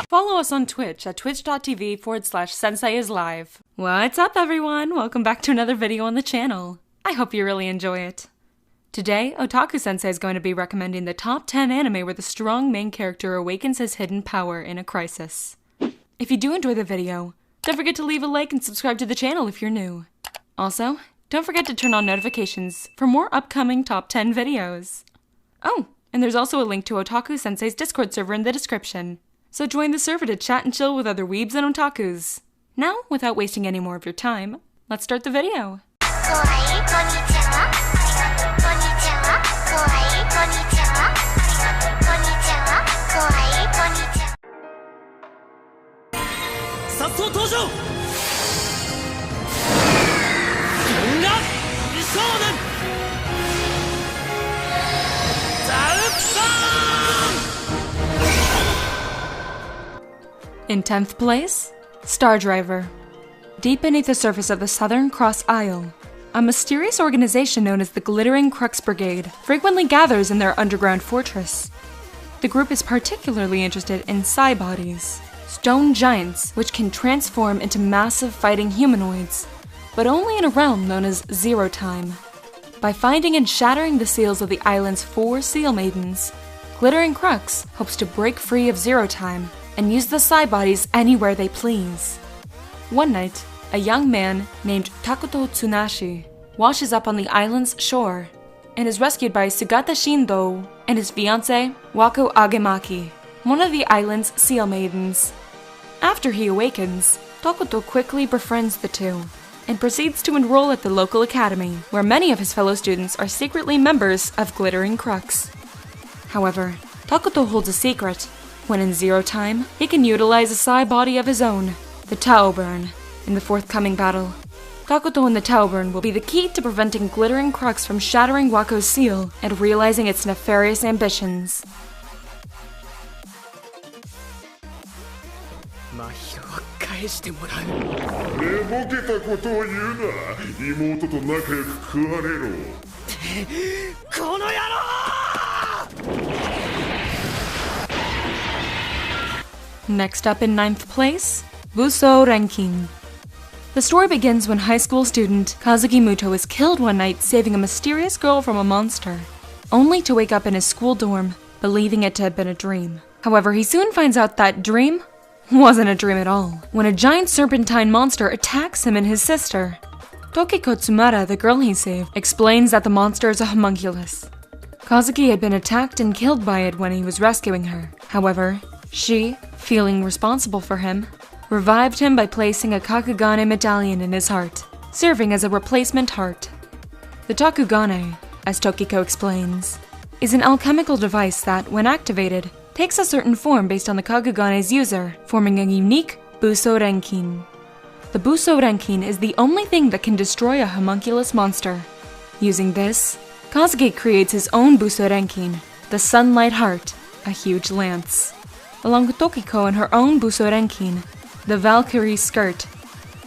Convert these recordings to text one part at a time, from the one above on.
Follow us on Twitch at twitch.tv/senseiislive. What's up, everyone? Welcome back to another video on the channel. I hope you really enjoy it. Today, Otaku Sensei is going to be recommending the top 10 anime where the strong main character awakens his hidden power in a crisis. If you do enjoy the video, don't forget to leave a like and subscribe to the channel if you're new. Also, don't forget to turn on notifications for more upcoming top 10 videos. Oh, and there's also a link to Otaku Sensei's Discord server in the description, so join the server to chat and chill with other weebs and otakus. Now, without wasting any more of your time, let's start the video. In 10th place, Star Driver. Deep beneath the surface of the Southern Cross Isle, a mysterious organization known as the Glittering Crux Brigade frequently gathers in their underground fortress. The group is particularly interested in Psi Bodies, stone giants which can transform into massive fighting humanoids, but only in a realm known as Zero Time. By finding and shattering the seals of the island's 4 Seal Maidens, Glittering Crux hopes to break free of Zero Time and use the Psi Bodies anywhere they please. One night, a young man named Takuto Tsunashi washes up on the island's shore and is rescued by Sugata Shindo and his fiancée, Wako Agemaki, one of the island's Seal Maidens. After he awakens, Takuto quickly befriends the two and proceeds to enroll at the local academy, where many of his fellow students are secretly members of Glittering Crux. However, Takuto holds a secret. When in Zero Time, he can utilize a Psi Body of his own, the Taoburn, in the forthcoming battle. Takuto and the Taoburn will be the key to preventing Glittering Crux from shattering Wako's seal and realizing its nefarious ambitions. Next up in 9th place, Busou Renkin. The story begins when high school student Kazuki Muto is killed one night saving a mysterious girl from a monster, only to wake up in his school dorm, believing it to have been a dream. However, he soon finds out that dream wasn't a dream at all, when a giant serpentine monster attacks him and his sister. Tokiko Tsumara, the girl he saved, explains that the monster is a homunculus. Kazuki had been attacked and killed by it when he was rescuing her. However, she, feeling responsible for him, revived him by placing a Kakugane medallion in his heart, serving as a replacement heart. The Takugane, as Tokiko explains, is an alchemical device that, when activated, takes a certain form based on the Kakugane's user, forming a unique Busou Renkin. The Busou Renkin is the only thing that can destroy a homunculus monster. Using this, Kazuki creates his own Busou Renkin, the Sunlight Heart, a huge lance. Along with Tokiko and her own Busou Renkin, the Valkyrie Skirt,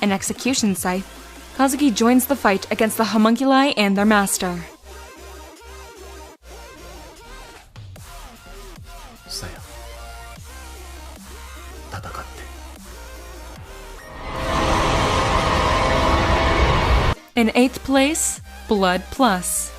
an execution scythe, Kazuki joins the fight against the homunculi and their master. In 8th place, Blood Plus.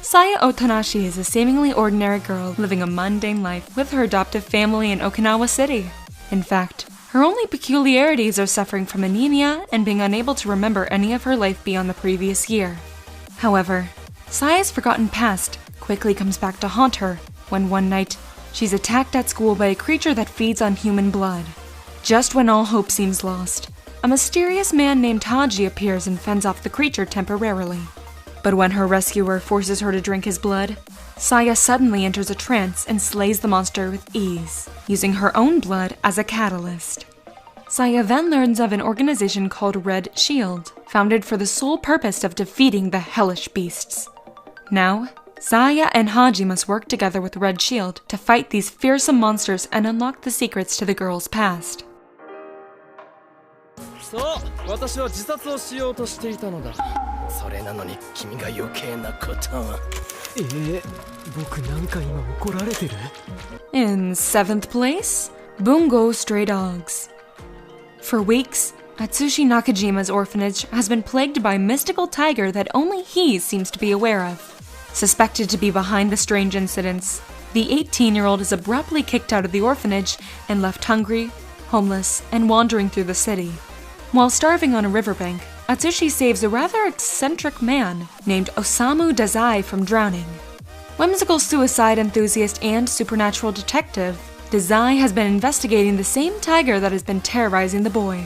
Saya Otanashi is a seemingly ordinary girl living a mundane life with her adoptive family in Okinawa City. In fact, her only peculiarities are suffering from anemia and being unable to remember any of her life beyond the previous year. However, Saya's forgotten past quickly comes back to haunt her when one night she's attacked at school by a creature that feeds on human blood. Just when all hope seems lost, a mysterious man named Haji appears and fends off the creature temporarily. But when her rescuer forces her to drink his blood, Saya suddenly enters a trance and slays the monster with ease, using her own blood as a catalyst. Saya then learns of an organization called Red Shield, founded for the sole purpose of defeating the hellish beasts. Now, Saya and Haji must work together with Red Shield to fight these fearsome monsters and unlock the secrets to the girl's past. そう、私は自殺をしようとしていたのだ。それなのに君が余計なことを。僕なんか今怒られてる？ In 7th place, Bungo Stray Dogs. For weeks, Atsushi Nakajima's orphanage has been plagued by a mystical tiger that only he seems to be aware of. Suspected to be behind the strange incidents, the 18-year-old is abruptly kicked out of the orphanage and left hungry, homeless, and wandering through the city. While starving on a riverbank, Atsushi saves a rather eccentric man named Osamu Dazai from drowning. Whimsical suicide enthusiast and supernatural detective, Dazai has been investigating the same tiger that has been terrorizing the boy.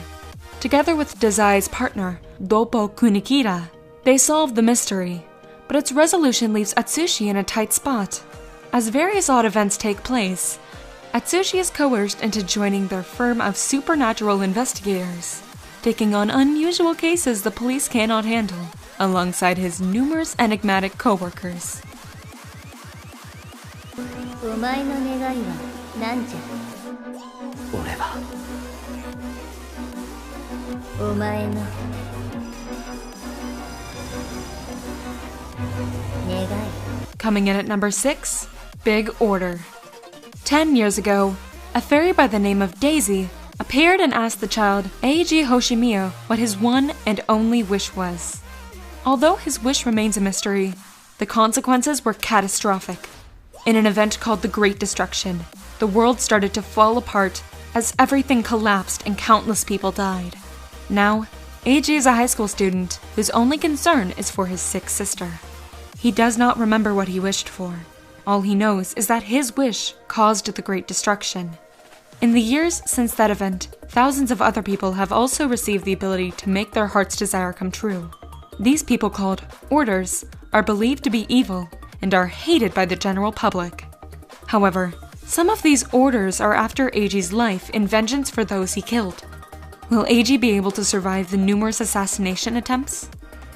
Together with Dazai's partner, Doppo Kunikira, they solve the mystery, but its resolution leaves Atsushi in a tight spot. As various odd events take place, Atsushi is coerced into joining their firm of supernatural investigators, taking on unusual cases the police cannot handle, alongside his numerous enigmatic co-workers. お前の願いは何じゃ？俺はお前の願い。 Coming in at number 6, Big Order. 10 years ago, a fairy by the name of Daisy appeared and asked the child Eiji Hoshimiya what his one and only wish was. Although his wish remains a mystery, the consequences were catastrophic. In an event called the Great Destruction, the world started to fall apart as everything collapsed and countless people died. Now, Eiji is a high school student whose only concern is for his sick sister. He does not remember what he wished for. All he knows is that his wish caused the Great Destruction. In the years since that event, thousands of other people have also received the ability to make their heart's desire come true. These people, called Orders, are believed to be evil and are hated by the general public. However, some of these Orders are after Eiji's life in vengeance for those he killed. Will Eiji be able to survive the numerous assassination attempts?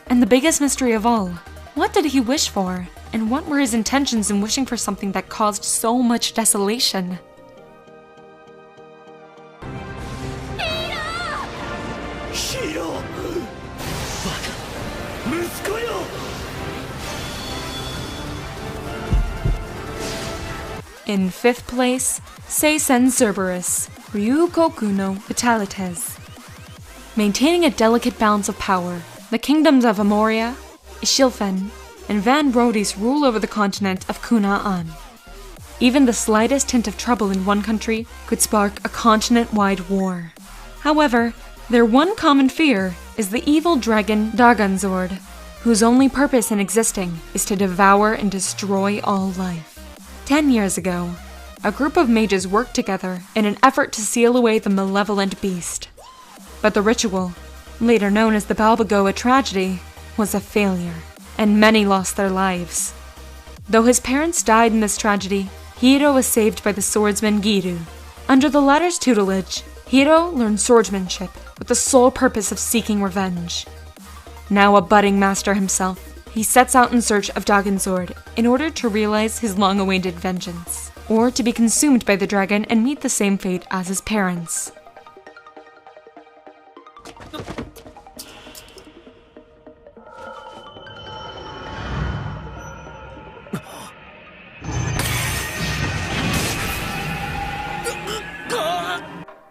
And the biggest mystery of all, what did he wish for? And what were his intentions in wishing for something that caused so much desolation? Hiro! Baka! Musuko yo! In 5th place, Seisen Cerberus, Ryukoku no Vitalites. Maintaining a delicate balance of power, the kingdoms of Amoria, Ishilfen, and Van Rodis rule over the continent of Kuna'an. Even the slightest hint of trouble in one country could spark a continent-wide war. However, their one common fear is the evil dragon Daganzord, whose only purpose in existing is to devour and destroy all life. 10 years ago, a group of mages worked together in an effort to seal away the malevolent beast. But the ritual, later known as the Balbagoa tragedy, was a failure, and many lost their lives. Though his parents died in this tragedy, Hiro was saved by the swordsman Giru. Under the latter's tutelage, Hiro learned swordsmanship with the sole purpose of seeking revenge. Now a budding master himself, he sets out in search of Daganzord in order to realize his long-awaited vengeance, or to be consumed by the dragon and meet the same fate as his parents.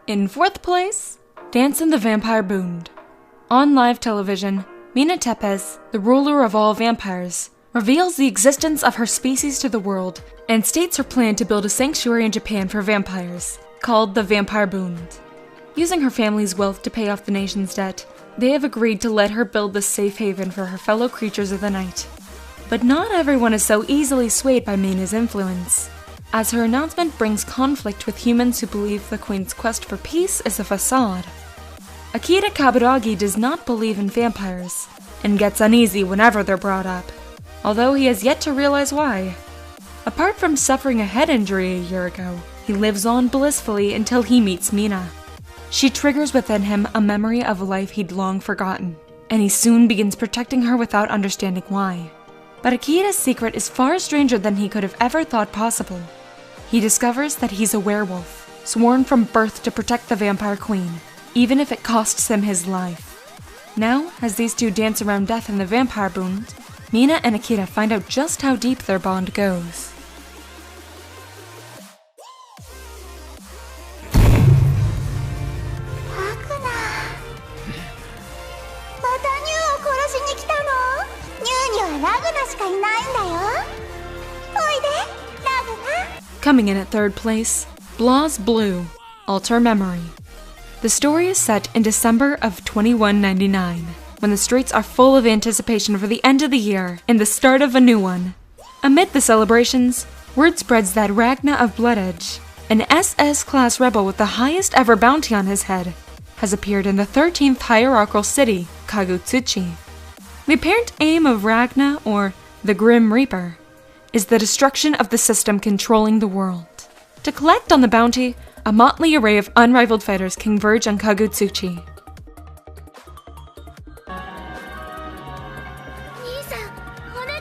In 4th place, Dance in the Vampire Bund. On live television, Mina Tepes, the ruler of all vampires, reveals the existence of her species to the world and states her plan to build a sanctuary in Japan for vampires, called the Vampire Bund. Using her family's wealth to pay off the nation's debt, they have agreed to let her build this safe haven for her fellow creatures of the night. But not everyone is so easily swayed by Mina's influence, as her announcement brings conflict with humans who believe the Queen's quest for peace is a facade. Akira Kaburagi does not believe in vampires, and gets uneasy whenever they're brought up, although he has yet to realize why. Apart from suffering a head injury a year ago, he lives on blissfully until he meets Mina. She triggers within him a memory of a life he'd long forgotten, and he soon begins protecting her without understanding why. But Akira's secret is far stranger than he could have ever thought possible. He discovers that he's a werewolf, sworn from birth to protect the Vampire Queen, even if it costs him his life. Now, as these two dance around death in the vampire bund, Mina and Akira find out just how deep their bond goes. ラグナしかいないんだよ。おいで、ラグナ。 Coming in at third place, Blah's Blue, Alter Memory. The story is set in December of 2199, when the streets are full of anticipation for the end of the year and the start of a new one. Amid the celebrations, word spreads that Ragna of Bloodedge, an SS-class rebel with the highest ever bounty on his head, has appeared in the 13th hierarchical city, Kagutsuchi. The apparent aim of Ragna, or the Grim Reaper, is the destruction of the system controlling the world. To collect on the bounty, a motley array of unrivaled fighters converge on Kagutsuchi. 兄さん、お願い、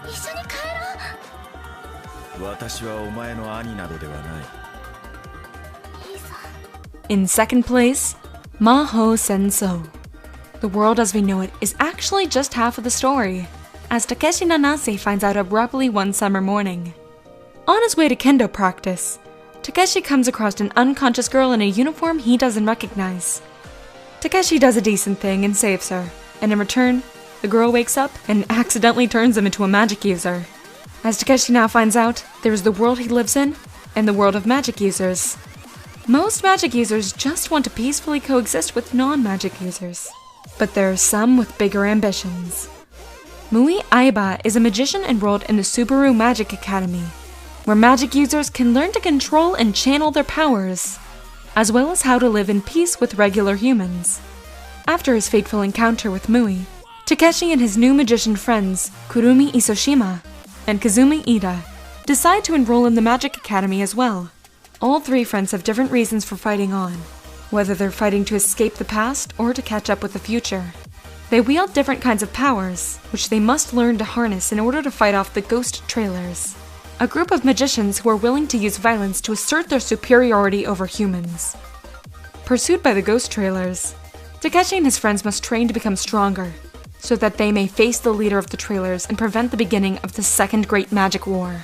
一緒に帰ろう。私はお前の兄などではない。兄さん。 In second place, Maho Senso. The world as we know it is actually just half of the story, as Takeshi Nanase finds out abruptly one summer morning. On his way to kendo practice, Takeshi comes across an unconscious girl in a uniform he doesn't recognize. Takeshi does a decent thing and saves her, and in return, the girl wakes up and accidentally turns him into a magic user. As Takeshi now finds out, there is the world he lives in, and the world of magic users. Most magic users just want to peacefully coexist with non-magic users. But there are some with bigger ambitions. Mui Aiba is a magician enrolled in the Subaru Magic Academy, where magic users can learn to control and channel their powers, as well as how to live in peace with regular humans. After his fateful encounter with Mui, Takeshi and his new magician friends, Kurumi Isoshima and Kazumi Ida, decide to enroll in the Magic Academy as well. All three friends have different reasons for fighting on, whether they're fighting to escape the past or to catch up with the future. They wield different kinds of powers, which they must learn to harness in order to fight off the Ghost Trailers, a group of magicians who are willing to use violence to assert their superiority over humans. Pursued by the Ghost Trailers, Takeshi and his friends must train to become stronger, so that they may face the leader of the Trailers and prevent the beginning of the Second Great Magic War.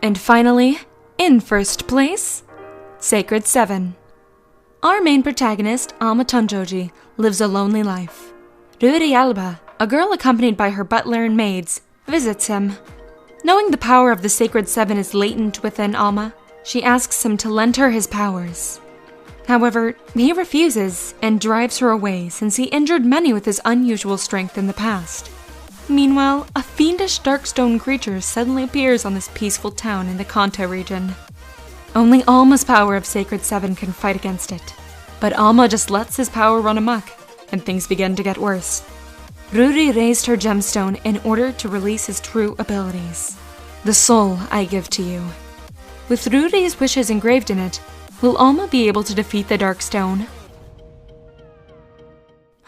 And finally, in first place, Sacred 7. Our main protagonist, Alma Tonjoji, lives a lonely life. Ruri Alba, a girl accompanied by her butler and maids, visits him. Knowing the power of the Sacred 7 is latent within Alma, she asks him to lend her his powers. However, he refuses and drives her away since he injured many with his unusual strength in the past. Meanwhile, a fiendish darkstone creature suddenly appears on this peaceful town in the Kanto region. Only Alma's power of Sacred 7 can fight against it, but Alma just lets his power run amok, and things begin to get worse. Ruri raised her gemstone in order to release his true abilities. The soul I give to you. With Ruri's wishes engraved in it, will Alma be able to defeat the Darkstone?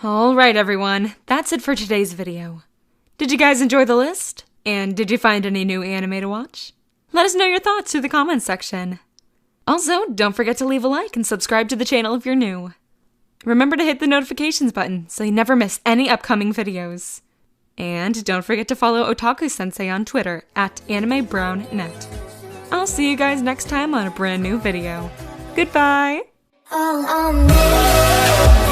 Alright everyone, that's it for today's video. Did you guys enjoy the list? And did you find any new anime to watch? Let us know your thoughts through the comments section. Also, don't forget to leave a like and subscribe to the channel if you're new. Remember to hit the notifications button so you never miss any upcoming videos. And don't forget to follow Otaku Sensei on Twitter @AnimeBrownNet. I'll see you guys next time on a brand new video. Goodbye! All on me.